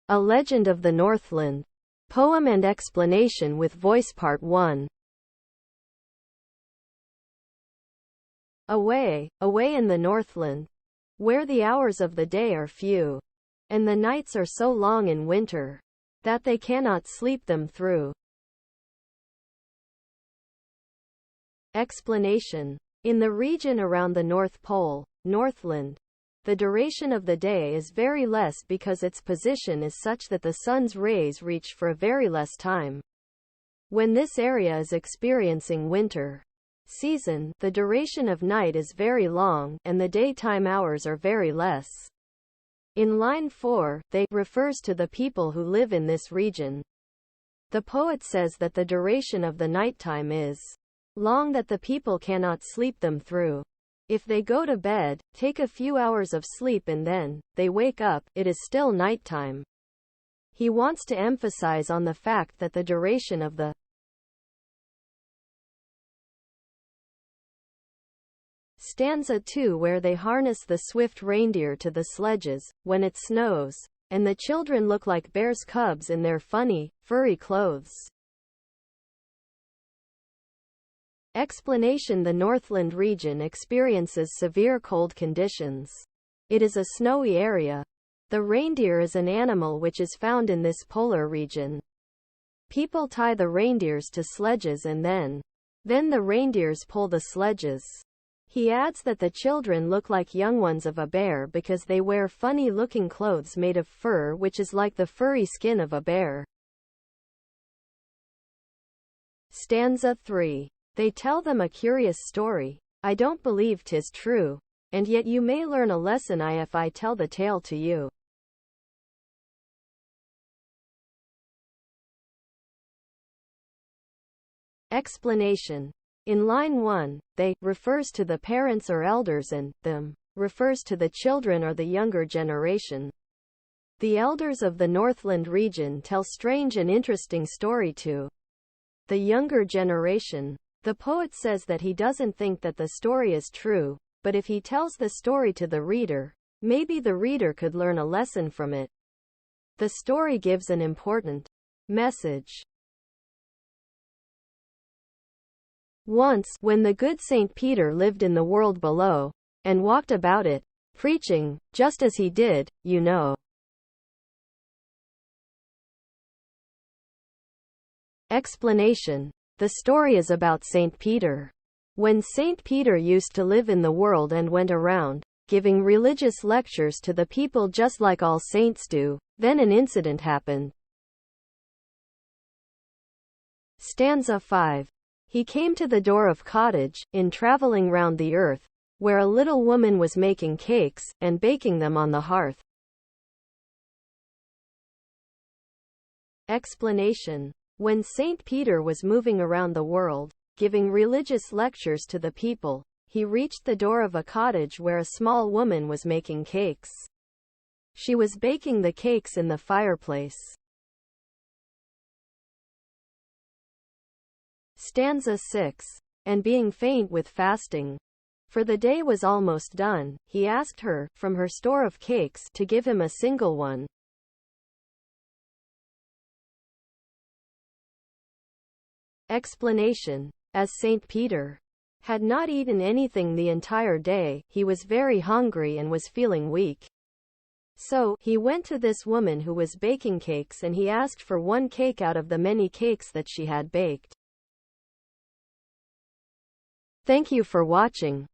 A Legend of the Northland. Poem and explanation with voice part 1. Away, away in the Northland, where the hours of the day are few, and the nights are so long in winter, that they cannot sleep them through. Explanation. In the region around the North Pole, Northland, the duration of the day is very less because its position is such that the sun's rays reach for a very less time. When this area is experiencing winter season, the duration of night is very long, and the daytime hours are very less. In line 4, they refers to the people who live in this region. The poet says that the duration of the nighttime is long that the people cannot sleep them through. If they go to bed, take a few hours of sleep and then they wake up, it is still nighttime. He wants to emphasize on the fact that the duration of the Stanza 2, where they harness the swift reindeer to the sledges when it snows, and the children look like bears' cubs in their funny, furry clothes. Explanation. The Northland region experiences severe cold conditions. It is a snowy area. The reindeer is an animal which is found in this polar region. People tie the reindeers to sledges and then the reindeers pull the sledges. He adds that the children look like young ones of a bear because they wear funny-looking clothes made of fur which is like the furry skin of a bear. Stanza 3. They tell them a curious story. I don't believe 'tis true, and yet you may learn a lesson if I tell the tale to you. Explanation. In line 1, they refers to the parents or elders and them refers to the children or the younger generation. The elders of the Northland region tell strange and interesting story to the younger generation. The poet says that he doesn't think that the story is true, but if he tells the story to the reader, maybe the reader could learn a lesson from it. The story gives an important message. Once, when the good Saint Peter lived in the world below, and walked about it, preaching, just as he did, you know. Explanation. The story is about Saint Peter. When Saint Peter used to live in the world and went around, giving religious lectures to the people just like all saints do, then an incident happened. Stanza 5. He came to the door of cottage, in traveling round the earth, where a little woman was making cakes, and baking them on the hearth. Explanation. When Saint Peter was moving around the world, giving religious lectures to the people, he reached the door of a cottage where a small woman was making cakes. She was baking the cakes in the fireplace. Stanza 6. And being faint with fasting, for the day was almost done, he asked her, from her store of cakes, to give him a single one. Explanation. As Saint Peter had not eaten anything the entire day, he was very hungry and was feeling weak. So, he went to this woman who was baking cakes and he asked for one cake out of the many cakes that she had baked. Thank you for watching.